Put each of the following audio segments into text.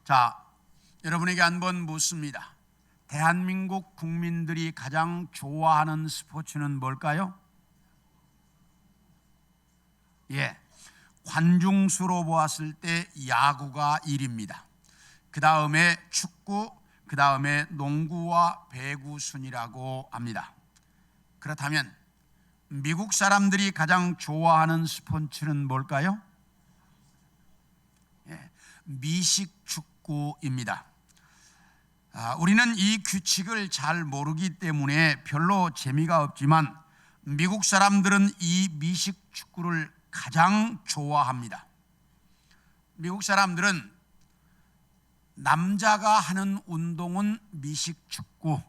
자, 여러분에게 한번 묻습니다. 대한민국 국민들이 가장 좋아하는 스포츠는 뭘까요? 관중수로 보았을 때 야구가 1위입니다. 그 다음에 축구, 그 다음에 농구와 배구 순이라고 합니다. 그렇다면 미국 사람들이 가장 좋아하는 스포츠는 뭘까요? 미식 축구입니다. 우리는 이 규칙을 잘 모르기 때문에 별로 재미가 없지만 미국 사람들은 이 미식 축구를 가장 좋아합니다. 미국 사람들은 남자가 하는 운동은 미식 축구,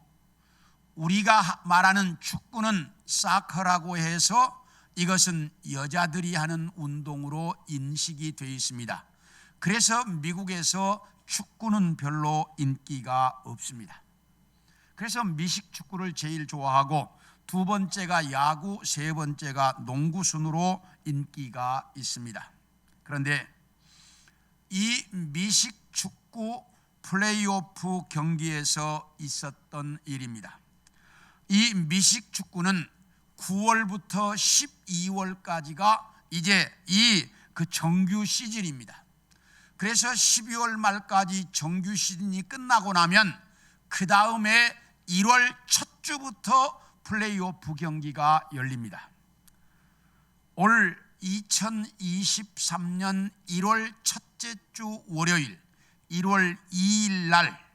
우리가 말하는 축구는 사커라고 해서 이것은 여자들이 하는 운동으로 인식이 되어 있습니다. 그래서 미국에서 축구는 별로 인기가 없습니다. 그래서 미식 축구를 제일 좋아하고 두 번째가 야구, 세 번째가 농구 순으로 인기가 있습니다. 그런데 이 미식 축구 플레이오프 경기에서 있었던 일입니다. 이 미식 축구는 9월부터 12월까지가 이제 그 정규 시즌입니다. 그래서 12월 말까지 정규 시즌이 끝나고 나면 그 다음에 1월 첫 주부터 플레이오프 경기가 열립니다. 올 2023년 1월 첫째 주 월요일 1월 2일 날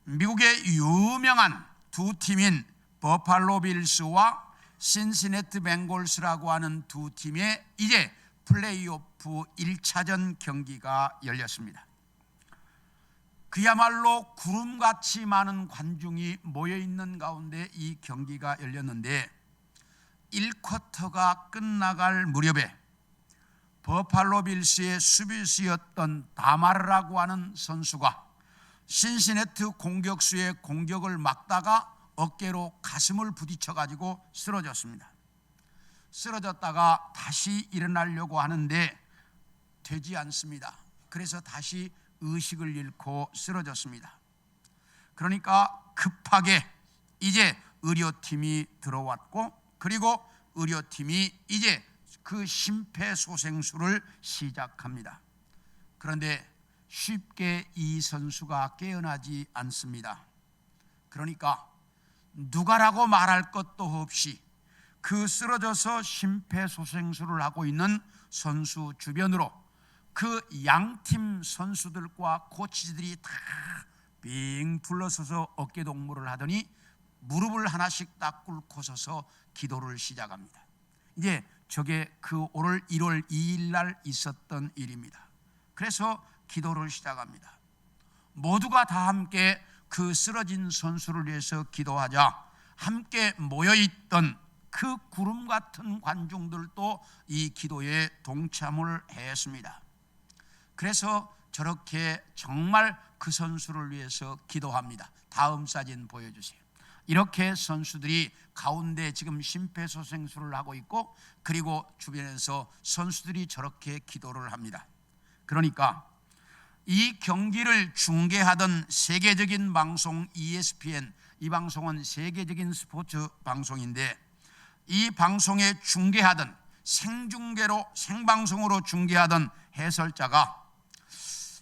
미국의 유명한 두 팀인 버팔로 빌스와 신시내티 벵골스라고 하는 두 팀의 이제 플레이오프 1차전 경기가 열렸습니다. 그야말로 구름같이 많은 관중이 모여있는 가운데 이 경기가 열렸는데 1쿼터가 끝나갈 무렵에 버팔로 빌스의 수비수였던 다마르라고 하는 선수가 신시내티 공격수의 공격을 막다가 어깨로 가슴을 부딪혀 가지고 쓰러졌습니다. 쓰러졌다가 다시 일어나려고 하는데 되지 않습니다. 그래서 다시 의식을 잃고 쓰러졌습니다. 그러니까 급하게 이제 의료팀이 들어왔고 그리고 의료팀이 이제 그 심폐소생술을 시작합니다. 그런데 쉽게 이 선수가 깨어나지 않습니다. 그러니까 누가라고 말할 것도 없이 그 쓰러져서 심폐소생술을 하고 있는 선수 주변으로 그 양팀 선수들과 코치들이 다 빙 둘러서서 어깨동무를 하더니 무릎을 하나씩 딱 꿇고 서서 기도를 시작합니다. 이제 저게 그 오늘 1월 2일 날 있었던 일입니다. 그래서 기도를 시작합니다. 모두가 다 함께 그 쓰러진 선수를 위해서 기도하자 함께 모여있던 그 구름 같은 관중들도 이 기도에 동참을 했습니다. 그래서 저렇게 정말 그 선수를 위해서 기도합니다. 다음 사진 보여주세요. 이렇게 선수들이 가운데 지금 심폐소생술을 하고 있고 그리고 주변에서 선수들이 저렇게 기도를 합니다. 그러니까 이 경기를 중계하던 세계적인 방송 ESPN, 이 방송은 세계적인 스포츠 방송인데 이 방송에 중계하던 생중계로 생방송으로 중계하던 해설자가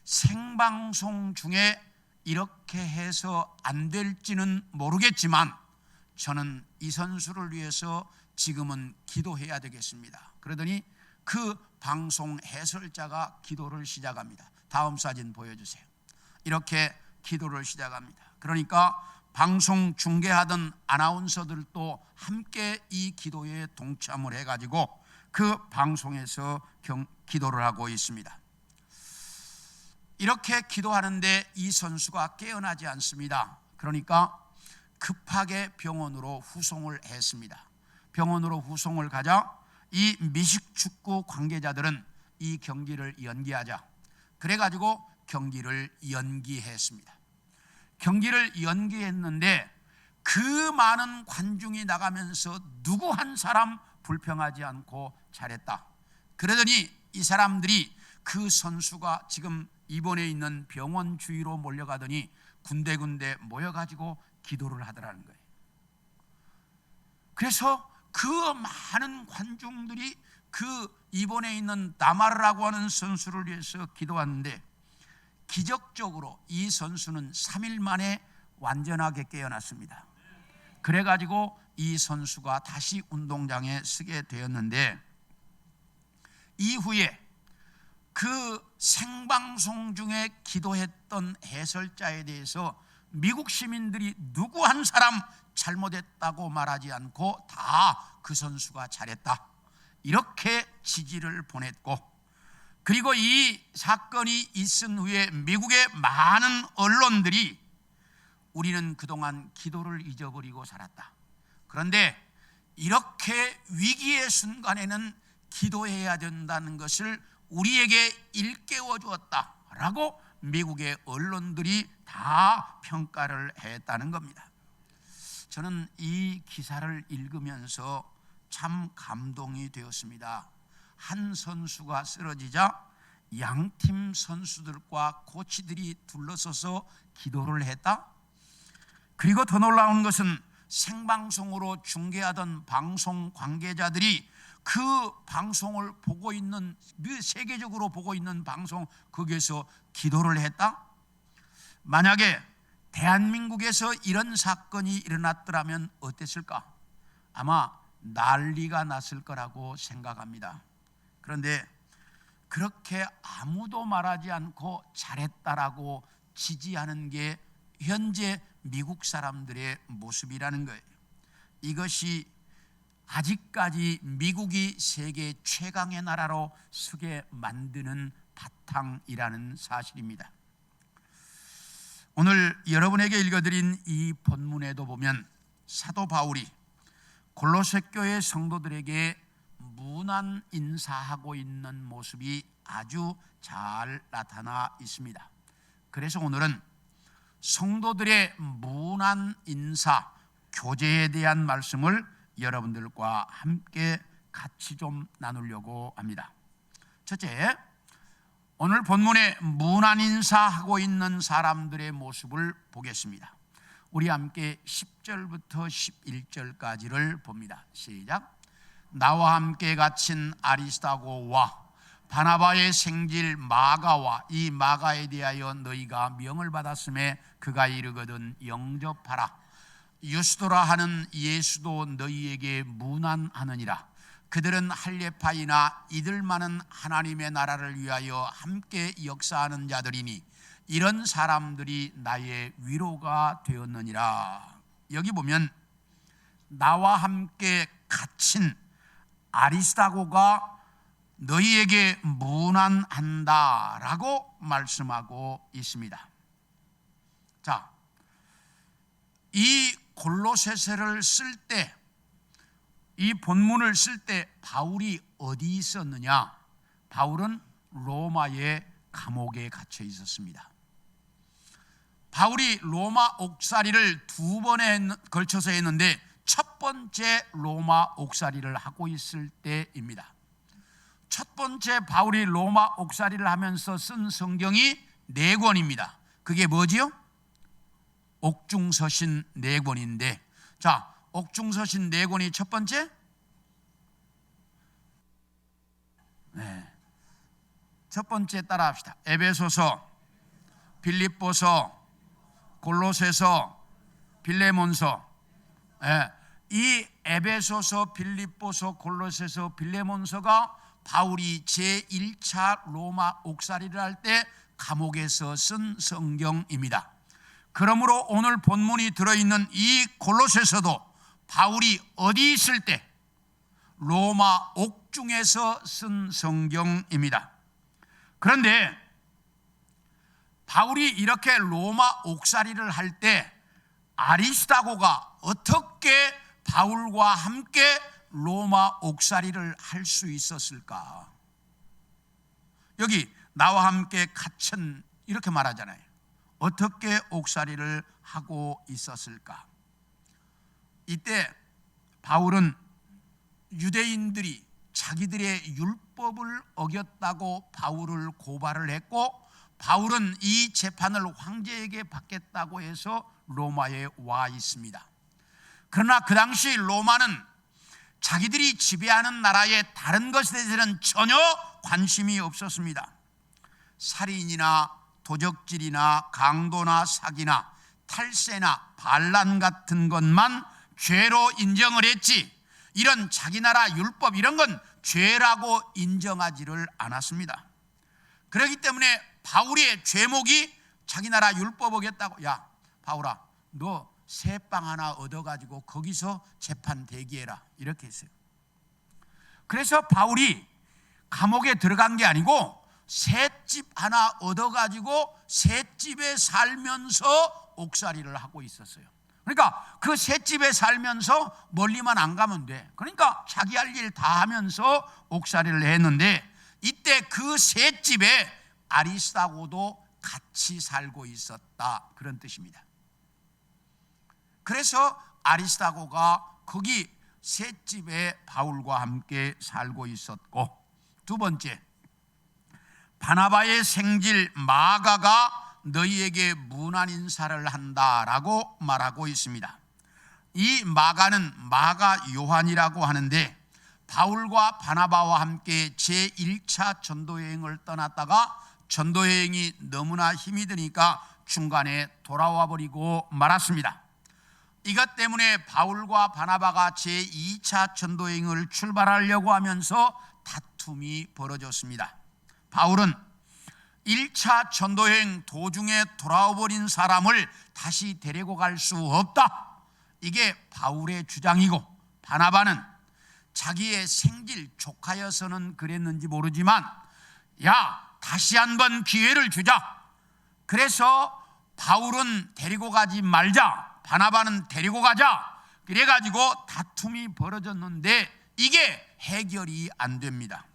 생방송 중에 이렇게 해서 안 될지는 모르겠지만 저는 이 선수를 위해서 지금은 기도해야 되겠습니다. 그러더니 그 방송 해설자가 기도를 시작합니다. 다음 사진 보여주세요. 이렇게 기도를 시작합니다. 그러니까 방송 중계하던 아나운서들도 함께 이 기도에 동참을 해가지고 그 방송에서 기도를 하고 있습니다. 이렇게 기도하는데 이 선수가 깨어나지 않습니다. 그러니까 급하게 병원으로 후송을 했습니다. 병원으로 후송을 가자 이 미식축구 관계자들은 이 경기를 연기하자 그래가지고 경기를 연기했습니다. 경기를 연기했는데 그 많은 관중이 나가면서 누구 한 사람 불평하지 않고 잘했다. 그러더니 이 사람들이 그 선수가 지금 입원해 있는 병원 주위로 몰려가더니 군데군데 모여가지고 기도를 하더라는 거예요. 그래서 그 많은 관중들이 그 입원해 있는 다마르라고 하는 선수를 위해서 기도하는데 기적적으로 이 선수는 3일 만에 완전하게 깨어났습니다. 그래가지고 이 선수가 다시 운동장에 서게 되었는데 이후에 그 생방송 중에 기도했던 해설자에 대해서 미국 시민들이 누구 한 사람 잘못했다고 말하지 않고 다 그 선수가 잘했다 이렇게 지지를 보냈고, 그리고 이 사건이 있은 후에 미국의 많은 언론들이 우리는 그동안 기도를 잊어버리고 살았다. 그런데 이렇게 위기의 순간에는 기도해야 된다는 것을 우리에게 일깨워 주었다라고 미국의 언론들이 다 평가를 했다는 겁니다. 저는 이 기사를 읽으면서 참 감동이 되었습니다. 한 선수가 쓰러지자 양팀 선수들과 코치들이 둘러서서 기도를 했다. 그리고 더 놀라운 것은 생방송으로 중계하던 방송 관계자들이 그 방송을 보고 있는, 세계적으로 보고 있는 방송 거기에서 기도를 했다. 만약에 대한민국에서 이런 사건이 일어났더라면 어땠을까? 아마 난리가 났을 거라고 생각합니다. 그런데 그렇게 아무도 말하지 않고 잘했다라고 지지하는 게 현재 미국 사람들의 모습이라는 거예요. 이것이 아직까지 미국이 세계 최강의 나라로 서게 만드는 바탕이라는 사실입니다. 오늘 여러분에게 읽어드린 이 본문에도 보면 사도 바울이 골로새 교회 성도들에게 문안 인사하고 있는 모습이 아주 잘 나타나 있습니다. 그래서 오늘은 성도들의 문안 인사 교제에 대한 말씀을 여러분들과 함께 같이 좀 나누려고 합니다. 첫째, 오늘 본문에 문안 인사하고 있는 사람들의 모습을 보겠습니다. 우리 함께 10절부터 11절까지를 봅니다. 시작. 나와 함께 갇힌 아리스다고와 바나바의 생질 마가와 이 마가에 대하여 너희가 명을 받았음에 그가 이르거든 영접하라. 유스도라 하는 예수도 너희에게 문안하느니라. 그들은 할례파이나 이들만은 하나님의 나라를 위하여 함께 역사하는 자들이니 이런 사람들이 나의 위로가 되었느니라. 여기 보면 나와 함께 갇힌 아리스다고가 너희에게 문안한다라고 말씀하고 있습니다. 자, 이 골로새서를 쓸 때, 이 본문을 쓸 때 바울이 어디 있었느냐? 바울은 로마의 감옥에 갇혀 있었습니다. 바울이 로마 옥살이를 2번에 걸쳐서 했는데 첫 번째 로마 옥살이를 하고 있을 때입니다. 첫 번째 바울이 로마 옥살이를 하면서 쓴 성경이 4권입니다. 그게 뭐지요? 옥중서신 4권인데, 자, 옥중서신 4권이 첫 번째? 네. 첫 번째 따라 합시다. 에베소서, 빌립보서, 골로새서, 빌레몬서. 네. 이 에베소서, 빌립보서, 골로새서, 빌레몬서가 바울이 제1차 로마 옥살이를 할 때 감옥에서 쓴 성경입니다. 그러므로 오늘 본문이 들어있는 이 골로새서도 바울이 어디 있을 때? 로마 집중해서 쓴 성경입니다. 그런데 바울이 이렇게 로마 옥살이를 할 때 아리스다고가 어떻게 바울과 함께 로마 옥살이를 할 수 있었을까? 여기 나와 함께 갇힌 이렇게 말하잖아요. 어떻게 옥살이를 하고 있었을까? 이때 바울은 유대인들이 자기들의 율법을 어겼다고 바울을 고발을 했고, 바울은 이 재판을 황제에게 받겠다고 해서 로마에 와 있습니다. 그러나 그 당시 로마는 자기들이 지배하는 나라의 다른 것에 대해서는 전혀 관심이 없었습니다. 살인이나 도적질이나 강도나 사기나 탈세나 반란 같은 것만 죄로 인정을 했지, 이런 자기 나라 율법 이런 건 죄라고 인정하지를 않았습니다. 그렇기 때문에 바울의 죄목이 자기 나라 율법 어겼다고, 야 바울아, 너 새빵 하나 얻어가지고 거기서 재판 대기해라, 이렇게 했어요. 그래서 바울이 감옥에 들어간 게 아니고 셋집 하나 얻어가지고 셋집에 살면서 옥살이를 하고 있었어요. 그러니까 그 셋집에 살면서 멀리만 안 가면 돼. 그러니까 자기 할 일 다 하면서 옥살이를 했는데, 이때 그 셋집에 아리스다고도 같이 살고 있었다, 그런 뜻입니다. 그래서 아리스다고가 거기 셋집에 바울과 함께 살고 있었고, 두 번째, 바나바의 생질 마가가 너희에게 문안 인사를 한다라고 말하고 있습니다. 이 마가는 마가 요한이라고 하는데, 바울과 바나바와 함께 제1차 전도여행을 떠났다가 전도여행이 너무나 힘이 드니까 중간에 돌아와 버리고 말았습니다. 이것 때문에 바울과 바나바가 제2차 전도여행을 출발하려고 하면서 다툼이 벌어졌습니다. 바울은 1차 전도여행 도중에 돌아와 버린 사람을 다시 데리고 갈 수 없다, 이게 바울의 주장이고, 바나바는 자기의 생질 조카여서는 그랬는지 모르지만, 야 다시 한번 기회를 주자. 그래서 바울은 데리고 가지 말자, 바나바는 데리고 가자, 그래가지고 다툼이 벌어졌는데 이게 해결이 안 됩니다.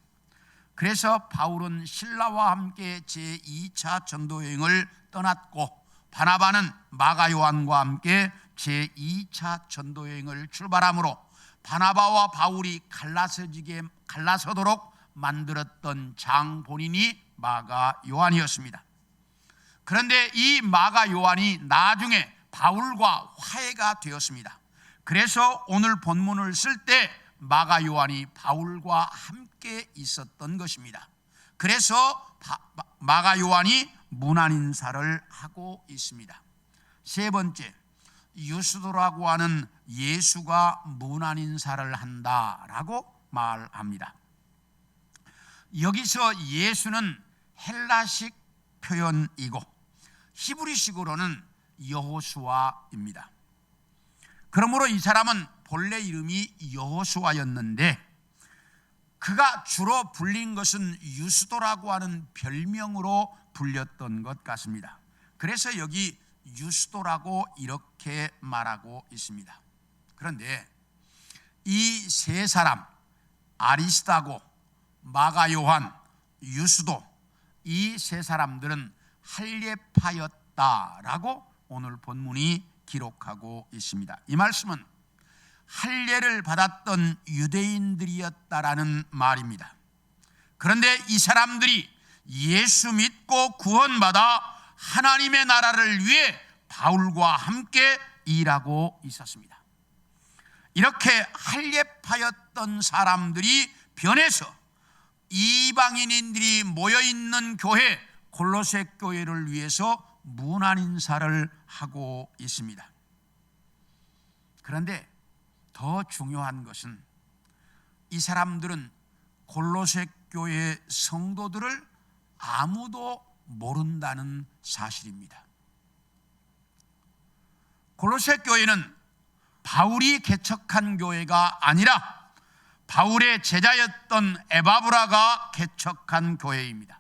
그래서 바울은 실라와 함께 제2차 전도여행을 떠났고, 바나바는 마가 요한과 함께 제2차 전도여행을 출발하므로 바나바와 바울이 갈라서도록 만들었던 장 본인이 마가 요한이었습니다. 그런데 이 마가 요한이 나중에 바울과 화해가 되었습니다. 그래서 오늘 본문을 쓸 때 마가 요한이 바울과 함께 있었던 것입니다. 그래서 마가 요한이 문안 인사를 하고 있습니다. 세 번째, 유스도라고 하는 예수가 문안 인사를 한다라고 말합니다. 여기서 예수는 헬라식 표현이고 히브리식으로는 여호수아입니다. 그러므로 이 사람은 본래 이름이 여호수아였는데, 그가 주로 불린 것은 유스도라고 하는 별명으로 불렸던 것 같습니다. 그래서 여기 유스도라고 이렇게 말하고 있습니다. 그런데 이 세 사람, 아리스다고, 마가 요한, 유스도, 이 세 사람들은 할례파였다라고 오늘 본문이 기록하고 있습니다. 이 말씀은 할례를 받았던 유대인들이었다라는 말입니다. 그런데 이 사람들이 예수 믿고 구원받아 하나님의 나라를 위해 바울과 함께 일하고 있었습니다. 이렇게 할례파였던 사람들이 변해서 이방인들이 모여있는 교회, 골로새 교회를 위해서 문안 인사를 하고 있습니다. 그런데 더 중요한 것은 이 사람들은 골로새 교회 성도들을 아무도 모른다는 사실입니다. 골로새 교회는 바울이 개척한 교회가 아니라 바울의 제자였던 에바브라가 개척한 교회입니다.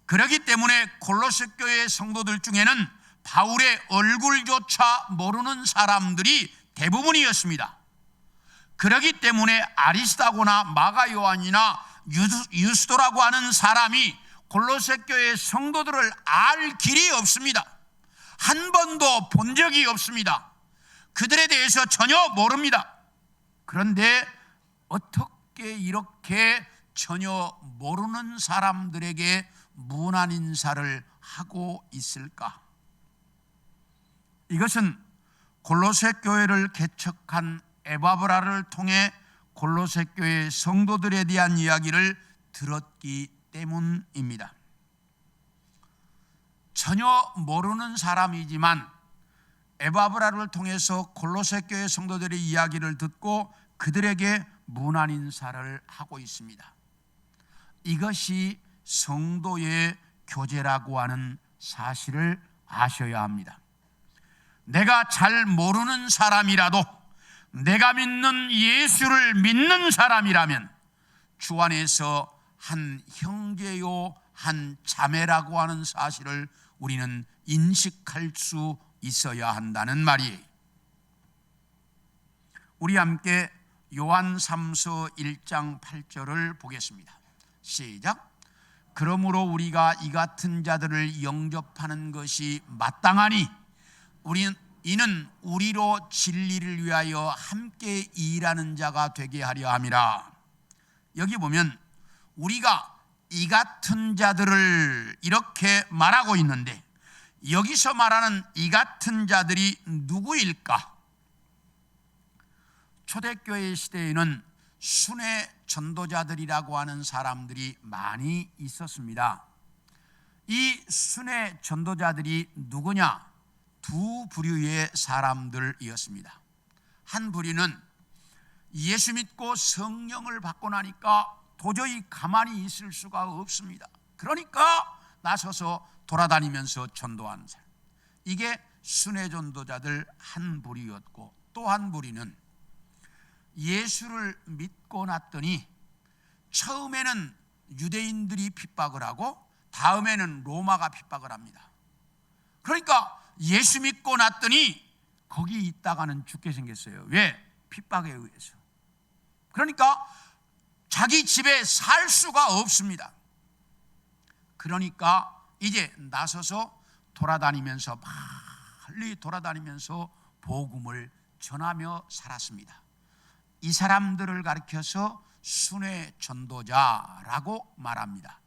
그렇기 때문에 골로새 교회 성도들 중에는 바울의 얼굴조차 모르는 사람들이 대부분이었습니다. 그렇기 때문에 아리스다고나 마가 요한이나 유스도라고 하는 사람이 골로새 교회 성도들을 알 길이 없습니다. 한 번도 본 적이 없습니다. 그들에 대해서 전혀 모릅니다. 그런데 어떻게 이렇게 전혀 모르는 사람들에게 문안 인사를 하고 있을까? 이것은 골로새 교회를 개척한 에바브라를 통해 골로새 교회 성도들에 대한 이야기를 들었기 때문입니다. 전혀 모르는 사람이지만 에바브라를 통해서 골로새 교회 성도들의 이야기를 듣고 그들에게 문안 인사를 하고 있습니다. 이것이 성도의 교제라고 하는 사실을 아셔야 합니다. 내가 잘 모르는 사람이라도 내가 믿는 예수를 믿는 사람이라면 주 안에서 한 형제요 한 자매라고 하는 사실을 우리는 인식할 수 있어야 한다는 말이에요. 우리 함께 요한 3서 1장 8절을 보겠습니다. 시작. 그러므로 우리가 이 같은 자들을 영접하는 것이 마땅하니 이는 우리로 진리를 위하여 함께 일하는 자가 되게 하려 함이라. 여기 보면 우리가 이 같은 자들을 이렇게 말하고 있는데 여기서 말하는 이 같은 자들이 누구일까? 초대교회 시대에는 순회 전도자들이라고 하는 사람들이 많이 있었습니다. 이 순회 전도자들이 누구냐? 두 부류의 사람들이었습니다. 한 부류는 예수 믿고 성령을 받고 나니까 도저히 가만히 있을 수가 없습니다. 그러니까 나서서 돌아다니면서 전도하는 사람, 이게 순회 전도자들 한 부류였고, 또 한 부류는 예수를 믿고 났더니 처음에는 유대인들이 핍박을 하고 다음에는 로마가 핍박을 합니다. 그러니까 예수 믿고 났더니 거기 있다가는 죽게 생겼어요. 왜? 핍박에 의해서. 그러니까 자기 집에 살 수가 없습니다. 그러니까 이제 나서서 돌아다니면서 빨리 돌아다니면서 복음을 전하며 살았습니다. 이 사람들을 가리켜서 순회 전도자라고 말합니다.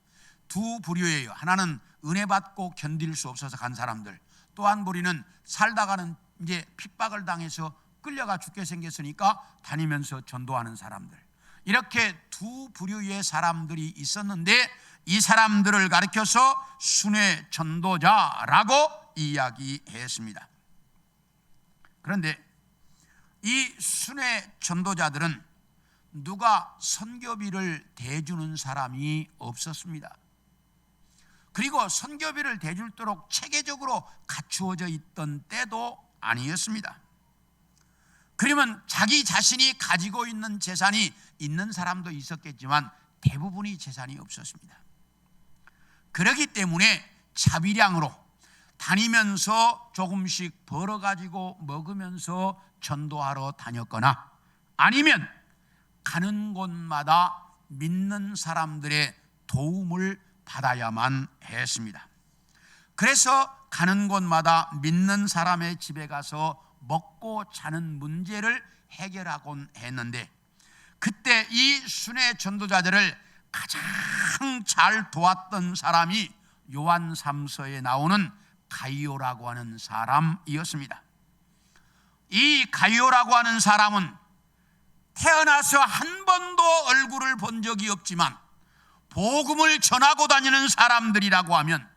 두 부류예요. 하나는 은혜 받고 견딜 수 없어서 간 사람들, 또 한 부류는 살다가는 이제 핍박을 당해서 끌려가 죽게 생겼으니까 다니면서 전도하는 사람들. 이렇게 두 부류의 사람들이 있었는데 이 사람들을 가리켜서 순회 전도자라고 이야기했습니다. 그런데 이 순회 전도자들은 누가 선교비를 대주는 사람이 없었습니다. 그리고 선교비를 대줄도록 체계적으로 갖추어져 있던 때도 아니었습니다. 그러면 자기 자신이 가지고 있는 재산이 있는 사람도 있었겠지만 대부분이 재산이 없었습니다. 그렇기 때문에 자비량으로 다니면서 조금씩 벌어가지고 먹으면서 전도하러 다녔거나 아니면 가는 곳마다 믿는 사람들의 도움을 받아야만 했습니다. 그래서 가는 곳마다 믿는 사람의 집에 가서 먹고 자는 문제를 해결하곤 했는데, 그때 이 순회 전도자들을 가장 잘 도왔던 사람이 요한 3서에 나오는 가이오라고 하는 사람이었습니다. 이 가이오라고 하는 사람은 태어나서 한 번도 얼굴을 본 적이 없지만 복음을 전하고 다니는 사람들이라고 하면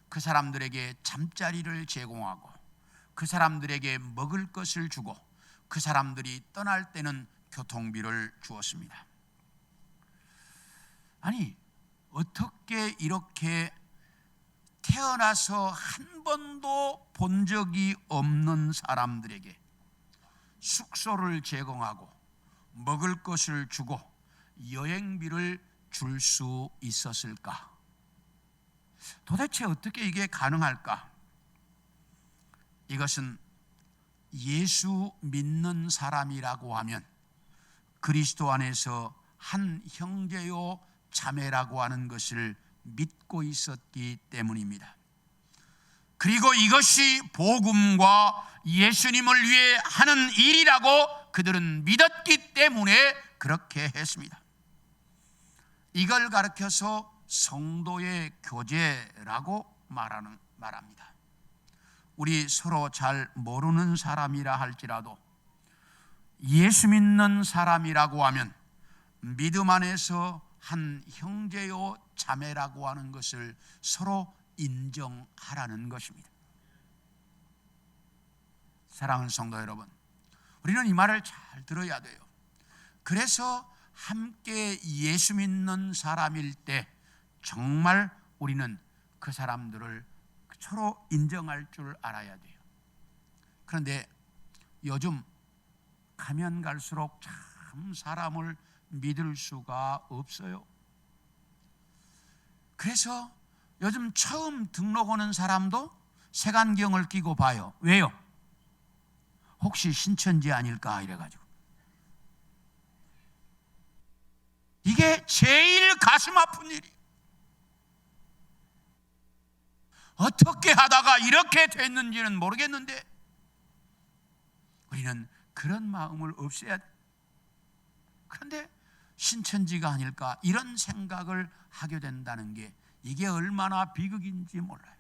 그 사람들에게 잠자리를 제공하고 그 사람들에게 먹을 것을 주고 그 사람들이 떠날 때는 교통비를 주었습니다. 아니, 어떻게 이렇게 태어나서 한 번도 본 적이 없는 사람들에게 숙소를 제공하고 먹을 것을 주고 여행비를 줄 수 있었을까? 도대체 어떻게 이게 가능할까? 이것은 예수 믿는 사람이라고 하면 그리스도 안에서 한 형제요 자매라고 하는 것을 믿고 있었기 때문입니다. 그리고 이것이 복음과 예수님을 위해 하는 일이라고 그들은 믿었기 때문에 그렇게 했습니다. 이걸 가르쳐서 성도의 교제라고 말합니다. 우리 서로 잘 모르는 사람이라 할지라도 예수 믿는 사람이라고 하면 믿음 안에서 한 형제요 자매라고 하는 것을 서로 인정하라는 것입니다. 사랑하는 성도 여러분, 우리는 이 말을 잘 들어야 돼요. 그래서 함께 예수 믿는 사람일 때 정말 우리는 그 사람들을 서로 인정할 줄 알아야 돼요. 그런데 요즘 가면 갈수록 참 사람을 믿을 수가 없어요. 그래서 요즘 처음 등록 오는 사람도 색안경을 끼고 봐요. 왜요? 혹시 신천지 아닐까 이래가지고. 이게 제일 가슴 아픈 일이에요. 어떻게 하다가 이렇게 됐는지는 모르겠는데 우리는 그런 마음을 없애야 돼. 그런데 신천지가 아닐까 이런 생각을 하게 된다는 게 이게 얼마나 비극인지 몰라요.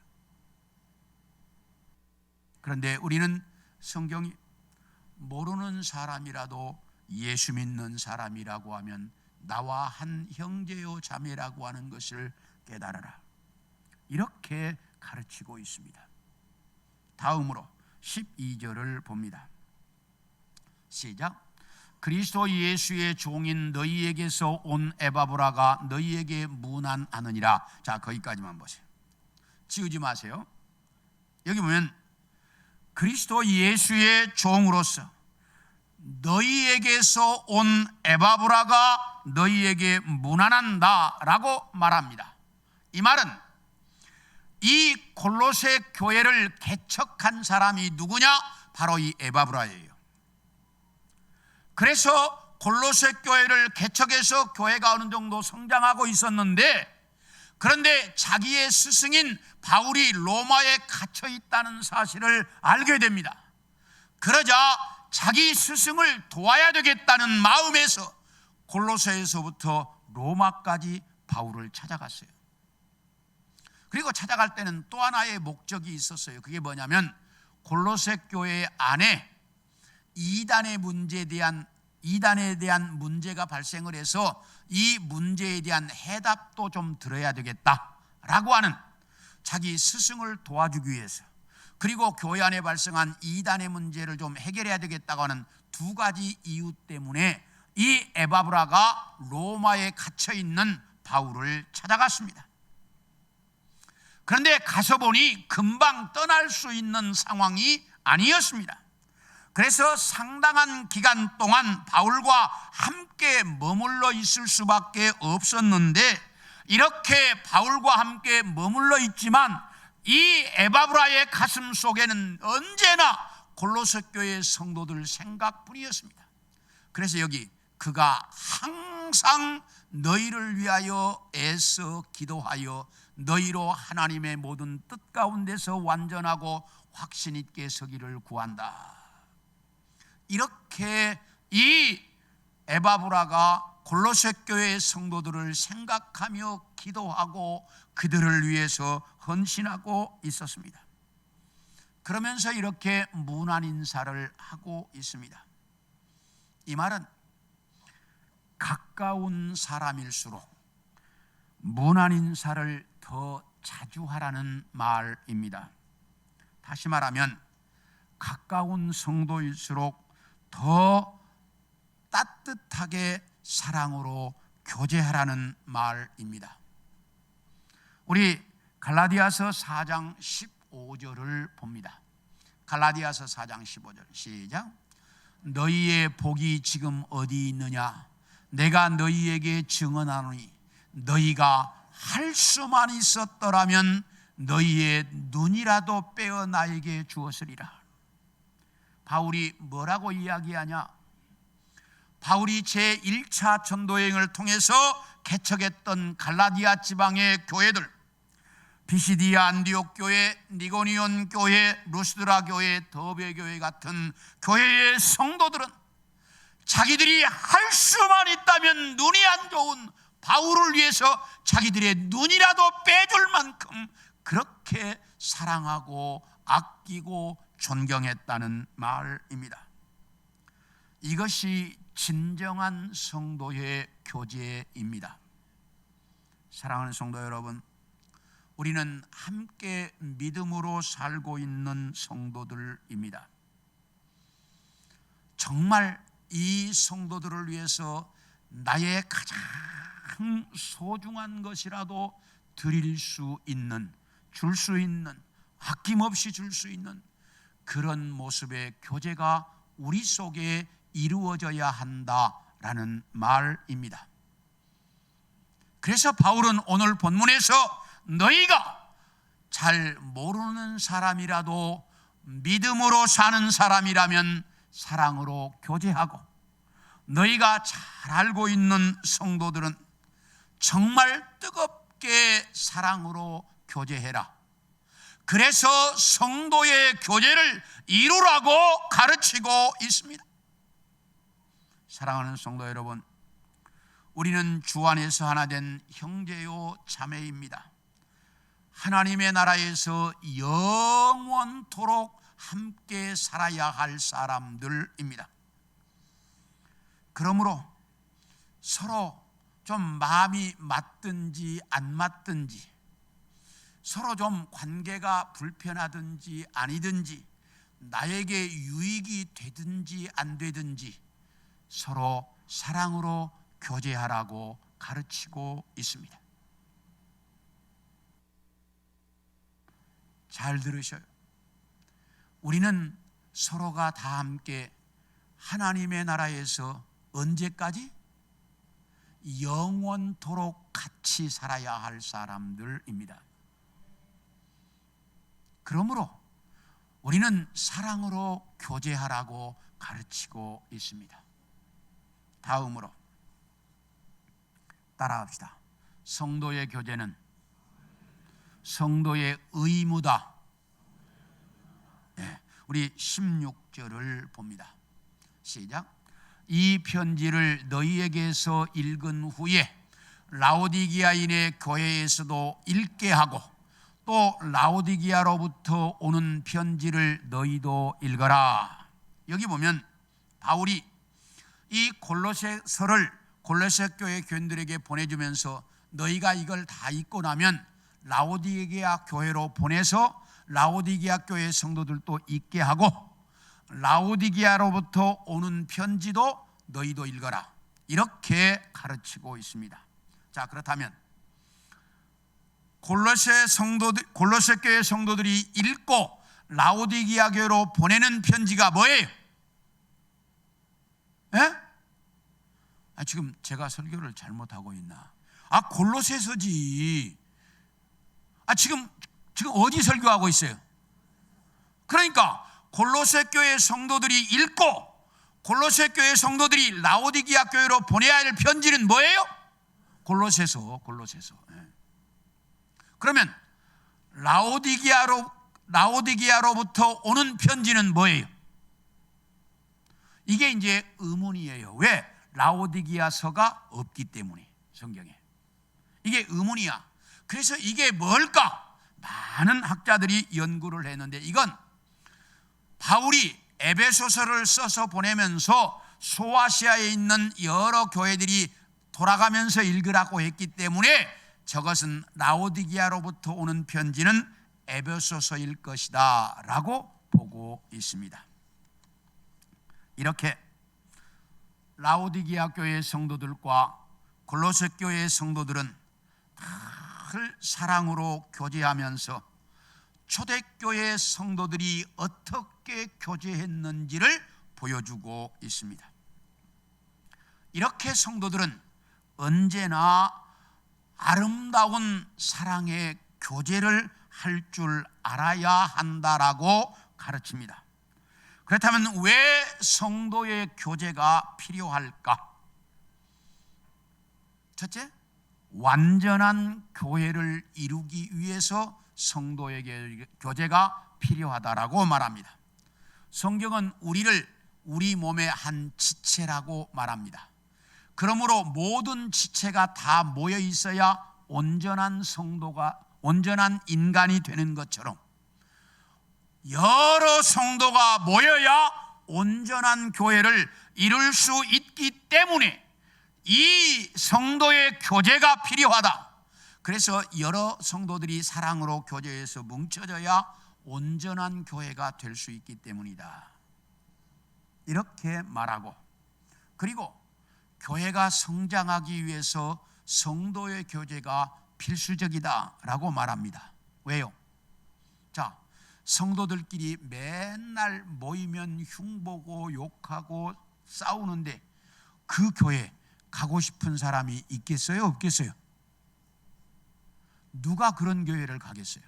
그런데 우리는 성경이 모르는 사람이라도 예수 믿는 사람이라고 하면 나와 한 형제요 자매라고 하는 것을 깨달아라, 이렇게 가르치고 있습니다. 다음으로 12절을 봅니다. 시작. 그리스도 예수의 종인 너희에게서 온 에바브라가 너희에게 문안하느니라. 자, 거기까지만 보세요. 지우지 마세요. 여기 보면 그리스도 예수의 종으로서 너희에게서 온 에바브라가 너희에게 문안한다 라고 말합니다. 이 말은 이 골로새 교회를 개척한 사람이 누구냐? 바로 이 에바브라예요. 그래서 골로새 교회를 개척해서 교회가 어느 정도 성장하고 있었는데, 그런데 자기의 스승인 바울이 로마에 갇혀 있다는 사실을 알게 됩니다. 그러자 자기 스승을 도와야 되겠다는 마음에서 골로새에서부터 로마까지 바울을 찾아갔어요. 그리고 찾아갈 때는 또 하나의 목적이 있었어요. 그게 뭐냐면 골로새 교회 안에 이단에 대한 문제가 발생을 해서 이 문제에 대한 해답도 좀 들어야 되겠다라고 하는 자기 스승을 도와주기 위해서, 그리고 교회 안에 발생한 이단의 문제를 좀 해결해야 되겠다고 하는 두 가지 이유 때문에 이 에바브라가 로마에 갇혀 있는 바울을 찾아갔습니다. 그런데 가서 보니 금방 떠날 수 있는 상황이 아니었습니다. 그래서 상당한 기간 동안 바울과 함께 머물러 있을 수밖에 없었는데, 이렇게 바울과 함께 머물러 있지만 이 에바브라의 가슴 속에는 언제나 골로새 교회 성도들 생각뿐이었습니다. 그래서 여기 그가 항상 너희를 위하여 애써 기도하여 너희로 하나님의 모든 뜻 가운데서 완전하고 확신 있게 서기를 구한다. 이렇게 이 에바브라가 골로새 교회의 성도들을 생각하며 기도하고 그들을 위해서 헌신하고 있었습니다. 그러면서 이렇게 문안 인사를 하고 있습니다. 이 말은 가까운 사람일수록 문안 인사를 더 자주 하라는 말입니다. 다시 말하면 가까운 성도일수록 더 따뜻하게 사랑으로 교제하라는 말입니다. 우리 갈라디아서 4장 15절을 봅니다. 갈라디아서 4장 15절 시작. 너희의 복이 지금 어디 있느냐? 내가 너희에게 증언하노니 너희가 할 수만 있었더라면 너희의 눈이라도 빼어 나에게 주었으리라. 바울이 뭐라고 이야기하냐? 바울이 제1차 전도여행을 통해서 개척했던 갈라디아 지방의 교회들, 비시디아 안디옥 교회, 니고니온 교회, 루스드라 교회, 더베 교회 같은 교회의 성도들은 자기들이 할 수만 있다면 눈이 안 좋은 바울을 위해서 자기들의 눈이라도 빼줄 만큼 그렇게 사랑하고 아끼고 존경했다는 말입니다. 이것이 진정한 성도의 교제입니다. 사랑하는 성도 여러분, 우리는 함께 믿음으로 살고 있는 성도들입니다. 정말 이 성도들을 위해서 나의 가장 소중한 것이라도 드릴 수 있는, 줄 수 있는, 아낌없이 줄 수 있는 그런 모습의 교제가 우리 속에 이루어져야 한다라는 말입니다. 그래서 바울은 오늘 본문에서 너희가 잘 모르는 사람이라도 믿음으로 사는 사람이라면 사랑으로 교제하고, 너희가 잘 알고 있는 성도들은 정말 뜨겁게 사랑으로 교제해라. 그래서 성도의 교제를 이루라고 가르치고 있습니다. 사랑하는 성도 여러분, 우리는 주 안에서 하나 된 형제요 자매입니다. 하나님의 나라에서 영원토록 함께 살아야 할 사람들입니다. 그러므로 서로 좀 마음이 맞든지 안 맞든지, 서로 좀 관계가 불편하든지 아니든지, 나에게 유익이 되든지 안 되든지 서로 사랑으로 교제하라고 가르치고 있습니다. 잘 들으셔요. 우리는 서로가 다 함께 하나님의 나라에서 언제까지? 영원토록 같이 살아야 할 사람들입니다. 그러므로 우리는 사랑으로 교제하라고 가르치고 있습니다. 다음으로 따라합시다. 성도의 교제는 성도의 의무다. 네, 우리 16절을 봅니다. 시작. 이 편지를 너희에게서 읽은 후에 라오디기아인의 교회에서도 읽게 하고, 또 라오디기아로부터 오는 편지를 너희도 읽어라. 여기 보면 바울이 이 골로새서를 골로새 교회 교인들에게 보내주면서 너희가 이걸 다 읽고 나면 라오디게아 교회로 보내서 라오디게아 교회 성도들도 읽게 하고, 라오디게아로부터 오는 편지도 너희도 읽어라. 이렇게 가르치고 있습니다. 자, 그렇다면 골로새 교회 성도들이 읽고 라오디게아 교회로 보내는 편지가 뭐예요? 지금 제가 설교를 잘못하고 있나? 골로새서지. 지금 어디 설교하고 있어요? 그러니까 골로새 교회 성도들이 읽고 골로새 교회 성도들이 라오디게아 교회로 보내야 할 편지는 뭐예요? 골로새서. 그러면 라오디게아로부터 오는 편지는 뭐예요? 이게 이제 의문이에요. 왜? 라오디게아서가 없기 때문에 성경에. 이게 의문이야. 그래서 이게 뭘까? 많은 학자들이 연구를 했는데, 이건 바울이 에베소서를 써서 보내면서 소아시아에 있는 여러 교회들이 돌아가면서 읽으라고 했기 때문에 저것은 라오디게아로부터 오는 편지는 에베소서일 것이다 라고 보고 있습니다. 이렇게 라오디게아 교회의 성도들과 골로새 교회의 성도들은 늘 사랑으로 교제하면서 초대교회 성도들이 어떻게 교제했는지를 보여주고 있습니다. 이렇게 성도들은 언제나 아름다운 사랑의 교제를 할 줄 알아야 한다라고 가르칩니다. 그렇다면 왜 성도의 교제가 필요할까? 첫째, 완전한 교회를 이루기 위해서 성도의 교제가 필요하다라고 말합니다. 성경은 우리를 우리 몸의 한 지체라고 말합니다. 그러므로 모든 지체가 다 모여 있어야 온전한 성도가, 온전한 인간이 되는 것처럼 여러 성도가 모여야 온전한 교회를 이룰 수 있기 때문에 이 성도의 교제가 필요하다. 그래서 여러 성도들이 사랑으로 교제해서 뭉쳐져야 온전한 교회가 될 수 있기 때문이다. 이렇게 말하고, 그리고 교회가 성장하기 위해서 성도의 교제가 필수적이다라고 말합니다. 왜요? 자, 성도들끼리 맨날 모이면 흉보고 욕하고 싸우는데 그 교회 가고 싶은 사람이 있겠어요? 없겠어요? 누가 그런 교회를 가겠어요?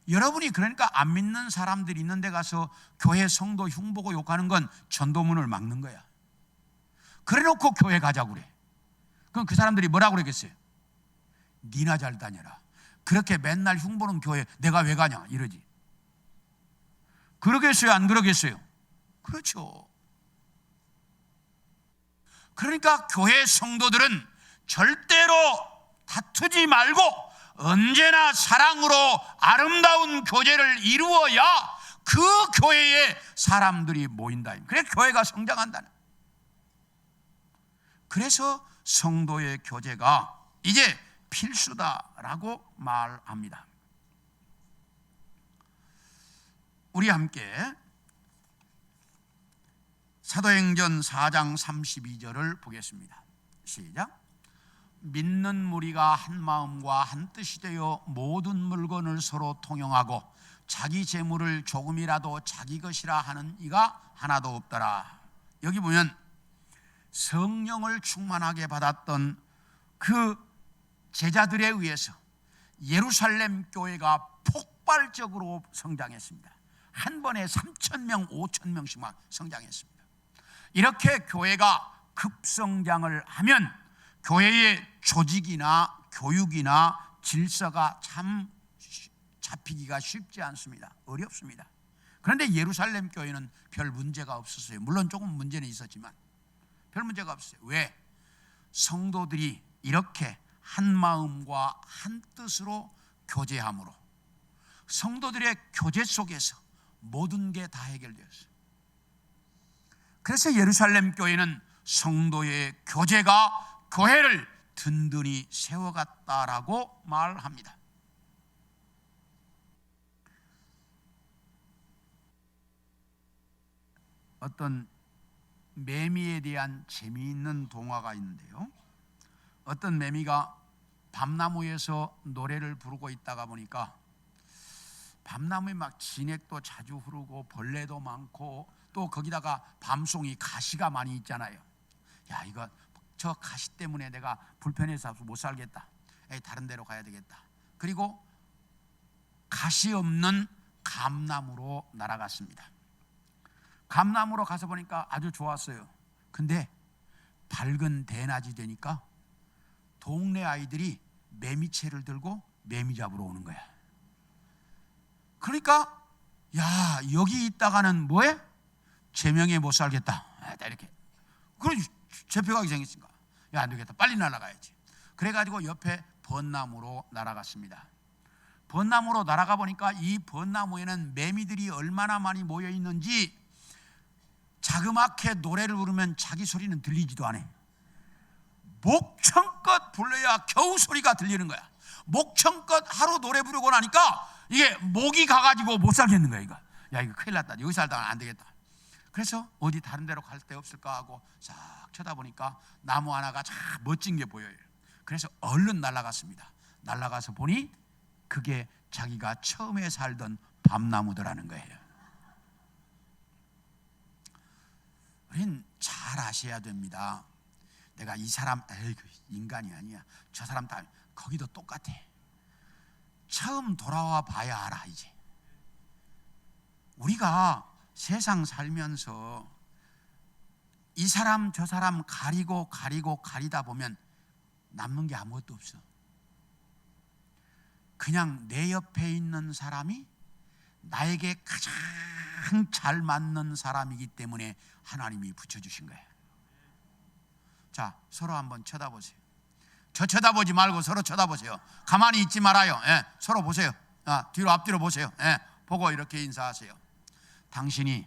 여러분이 그러니까 안 믿는 사람들이 있는 데 가서 교회 성도 흉보고 욕하는 건 전도문을 막는 거야. 그래 놓고 교회 가자고 그래. 그럼 그 사람들이 뭐라고 그러겠어요? 니나 잘 다녀라. 그렇게 맨날 흉보는 교회 내가 왜 가냐 이러지. 그러겠어요? 안 그러겠어요? 그렇죠. 그러니까 교회 성도들은 절대로 다투지 말고 언제나 사랑으로 아름다운 교제를 이루어야 그 교회에 사람들이 모인다. 그래 교회가 성장한다는. 그래서 성도의 교제가 이제 필수다라고 말합니다. 우리 함께 사도행전 4장 32절을 보겠습니다. 시작. 믿는 무리가 한 마음과 한 뜻이 되어 모든 물건을 서로 통용하고 자기 재물을 조금이라도 자기 것이라 하는 이가 하나도 없더라. 여기 보면 성령을 충만하게 받았던 그 제자들에 의해서 예루살렘 교회가 폭발적으로 성장했습니다. 한 번에 3,000명, 5,000명씩만 성장했습니다. 이렇게 교회가 급성장을 하면 교회의 조직이나 교육이나 질서가 참 잡히기가 쉽지 않습니다. 어렵습니다. 그런데 예루살렘 교회는 별 문제가 없었어요. 물론 조금 문제는 있었지만 별 문제가 없어요. 왜? 성도들이 이렇게 한 마음과 한 뜻으로 교제함으로 성도들의 교제 속에서 모든 게 다 해결되었어요. 그래서 예루살렘 교회는 성도의 교제가 교회를 든든히 세워갔다라고 말합니다. 어떤 매미에 대한 재미있는 동화가 있는데요. 어떤 매미가 밤나무에서 노래를 부르고 있다가 보니까 밤나무에 막 진액도 자주 흐르고 벌레도 많고 또 거기다가 밤송이 가시가 많이 있잖아요. 야, 이거 저 가시 때문에 내가 불편해서 못 살겠다. 다른 데로 가야 되겠다. 그리고 가시 없는 감나무로 날아갔습니다. 감나무로 가서 보니까 아주 좋았어요. 근데 밝은 대낮이 되니까 동네 아이들이 매미채를 들고 매미 잡으러 오는 거야. 그러니까 야, 여기 있다가는 뭐해? 제명에 못 살겠다. 이렇게. 그럼 잡혀가기 생겼으니까 야, 안 되겠다. 빨리 날아가야지. 그래가지고 옆에 벚나무로 날아갔습니다. 벚나무로 날아가 보니까 이 벚나무에는 매미들이 얼마나 많이 모여 있는지 자그맣게 노래를 부르면 자기 소리는 들리지도 않아. 목청껏 불러야 겨우 소리가 들리는 거야. 목청껏 하루 노래 부르고 나니까 이게 목이 가가지고 못 살겠는 거야. 이거. 야, 이거 큰일 났다. 여기 살다가 안 되겠다. 그래서 어디 다른 데로 갈 데 없을까 하고 싹 쳐다보니까 나무 하나가 참 멋진 게 보여요. 그래서 얼른 날아갔습니다. 날아가서 보니 그게 자기가 처음에 살던 밤나무더라는 거예요. 우린 잘 아셔야 됩니다. 내가 이 사람, 에이, 인간이 아니야. 저 사람 다 거기도 똑같아. 처음 돌아와 봐야 알아. 이제 우리가 세상 살면서 이 사람 저 사람 가리다 보면 남는 게 아무것도 없어. 그냥 내 옆에 있는 사람이 나에게 가장 잘 맞는 사람이기 때문에 하나님이 붙여주신 거예요. 자, 서로 한번 쳐다보세요. 저 쳐다보지 말고 서로 쳐다보세요. 가만히 있지 말아요. 예, 서로 보세요. 뒤로 앞뒤로 보세요. 예, 보고 이렇게 인사하세요. 당신이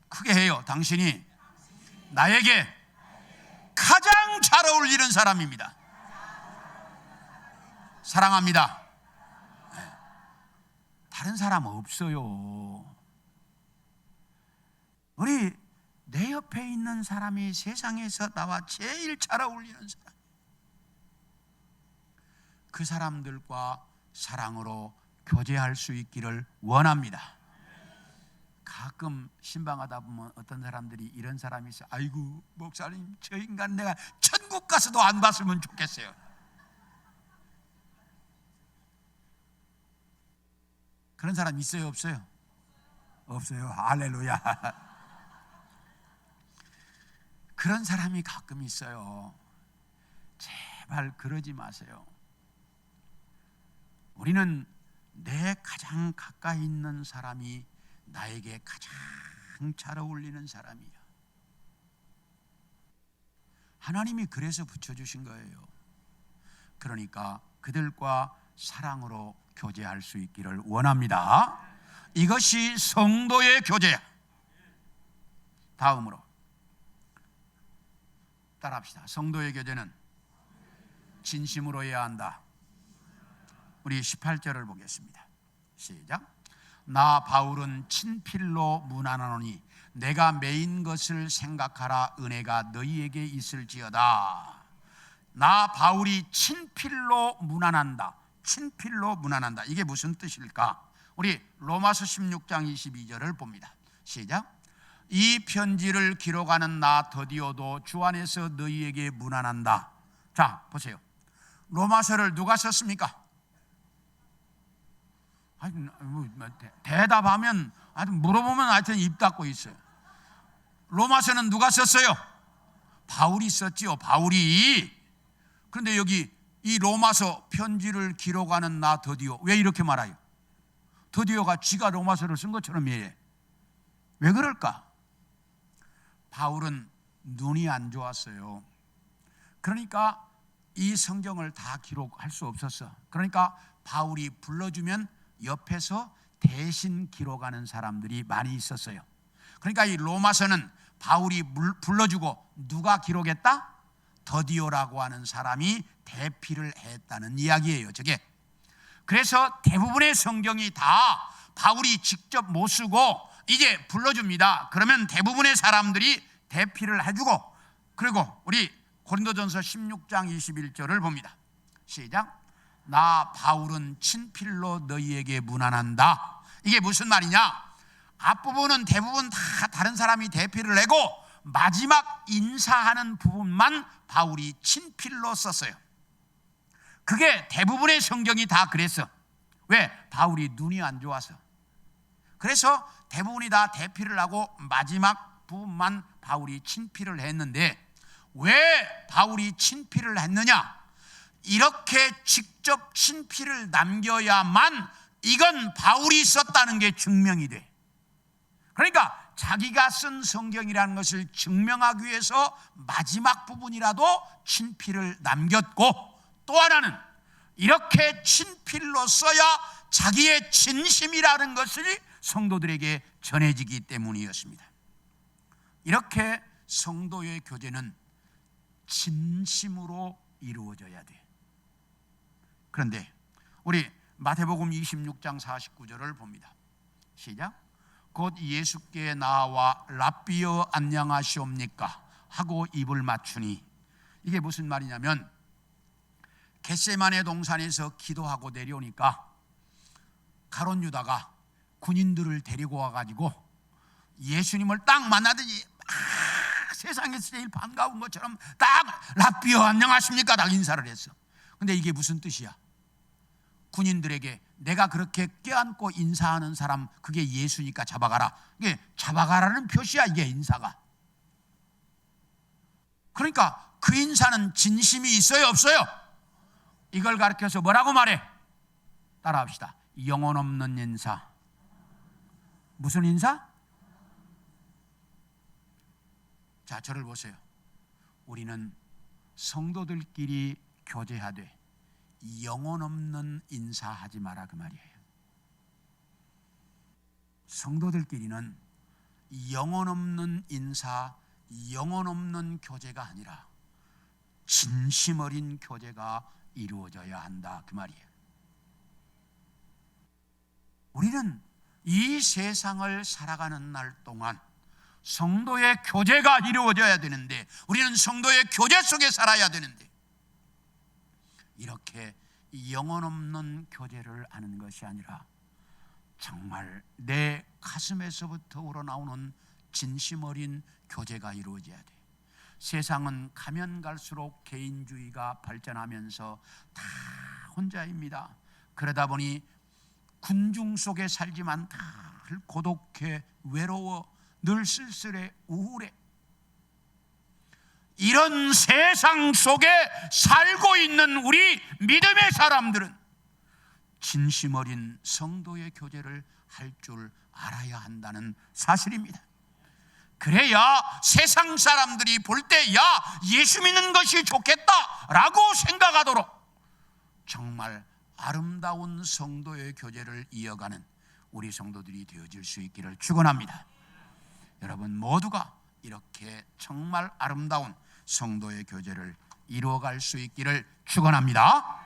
크게 해요. 당신이 나에게 가장 잘 어울리는 사람입니다. 사랑합니다. 예, 다른 사람 없어요. 우리 내 옆에 있는 사람이 세상에서 나와 제일 잘 어울리는 사람, 그 사람들과 사랑으로 교제할 수 있기를 원합니다. 가끔 신방하다 보면 어떤 사람들이 이런 사람이 있어요. 아이고 목사님, 저 인간 내가 천국 가서도 안 봤으면 좋겠어요. 그런 사람 있어요, 없어요? 없어요. 할렐루야. 그런 사람이 가끔 있어요. 제발 그러지 마세요. 우리는 내 가장 가까이 있는 사람이 나에게 가장 잘 어울리는 사람이야. 하나님이 그래서 붙여주신 거예요. 그러니까 그들과 사랑으로 교제할 수 있기를 원합니다. 이것이 성도의 교제야. 다음으로 따라합시다. 성도의 교제는 진심으로 해야 한다. 우리 18절을 보겠습니다. 시작. 나 바울은 친필로 문안하노니 내가 매인 것을 생각하라. 은혜가 너희에게 있을지어다. 나 바울이 친필로 문안한다. 친필로 문안한다. 이게 무슨 뜻일까? 우리 로마서 16장 22절을 봅니다. 시작. 이 편지를 기록하는 나 더디오도 주 안에서 너희에게 문안한다. 자, 보세요. 로마서를 누가 썼습니까? 대답하면, 물어보면 하여튼 입 닫고 있어요. 로마서는 누가 썼어요? 바울이 썼지요. 바울이. 그런데 여기 이 로마서 편지를 기록하는 나 더디오, 왜 이렇게 말해요? 더디오가 지가 로마서를 쓴 것처럼 해. 왜 그럴까? 바울은 눈이 안 좋았어요. 그러니까 이 성경을 다 기록할 수 없었어. 그러니까 바울이 불러주면 옆에서 대신 기록하는 사람들이 많이 있었어요. 그러니까 이 로마서는 바울이 불러주고 누가 기록했다? 더디오라고 하는 사람이 대피를 했다는 이야기예요. 저게. 그래서 대부분의 성경이 다 바울이 직접 못 쓰고 이제 불러줍니다. 그러면 대부분의 사람들이 대피를 해주고, 그리고 우리 고린도전서 16장 21절을 봅니다. 시작. 나 바울은 친필로 너희에게 문안한다. 이게 무슨 말이냐? 앞부분은 대부분 다 다른 사람이 대피를 내고 마지막 인사하는 부분만 바울이 친필로 썼어요. 그게 대부분의 성경이 다 그랬어. 왜? 바울이 눈이 안 좋아서. 그래서 대부분이 다 대피를 하고 마지막 부분만 바울이 친필을 했는데, 왜 바울이 친필을 했느냐? 이렇게 직접 친필을 남겨야만 이건 바울이 썼다는 게 증명이 돼. 그러니까 자기가 쓴 성경이라는 것을 증명하기 위해서 마지막 부분이라도 친필을 남겼고, 또 하나는 이렇게 친필로 써야 자기의 진심이라는 것을 성도들에게 전해지기 때문이었습니다. 이렇게 성도의 교제는 진심으로 이루어져야 돼. 그런데 우리 마태복음 26장 49절을 봅니다. 시작. 곧 예수께 나와 랍비여 안녕하시옵니까 하고 입을 맞추니, 이게 무슨 말이냐면 겟세마네 동산에서 기도하고 내려오니까 가룟 유다가 군인들을 데리고 와가지고 예수님을 딱 만나더니 막 세상에서 제일 반가운 것처럼 딱 랍비여 안녕하십니까 딱 인사를 했어. 근데 이게 무슨 뜻이야? 군인들에게 내가 그렇게 껴안고 인사하는 사람 그게 예수니까 잡아가라. 이게 잡아가라는 표시야 이게 인사가. 그러니까 그 인사는 진심이 있어요 없어요? 이걸 가르쳐서 뭐라고 말해? 따라합시다. 영혼 없는 인사. 무슨 인사? 자, 저를 보세요. 우리는 성도들끼리 교제하되 영혼 없는 인사하지 마라 그 말이에요. 성도들끼리는 영혼 없는 인사, 영혼 없는 교제가 아니라 진심 어린 교제가 이루어져야 한다 그 말이에요. 우리는 이 세상을 살아가는 날 동안 성도의 교제가 이루어져야 되는데, 우리는 성도의 교제 속에 살아야 되는데, 이렇게 영혼 없는 교제를 하는 것이 아니라 정말 내 가슴에서부터 우러나오는 진심 어린 교제가 이루어져야 돼. 세상은 가면 갈수록 개인주의가 발전하면서 다 혼자입니다. 그러다 보니 군중 속에 살지만 늘 고독해, 외로워, 늘 쓸쓸해, 우울해. 이런 세상 속에 살고 있는 우리 믿음의 사람들은 진심 어린 성도의 교제를 할 줄 알아야 한다는 사실입니다. 그래야 세상 사람들이 볼 때 야, 예수 믿는 것이 좋겠다라고 생각하도록 정말 아름다운 성도의 교제를 이어가는 우리 성도들이 되어질 수 있기를 축원합니다. 여러분 모두가 이렇게 정말 아름다운 성도의 교제를 이루어갈 수 있기를 축원합니다.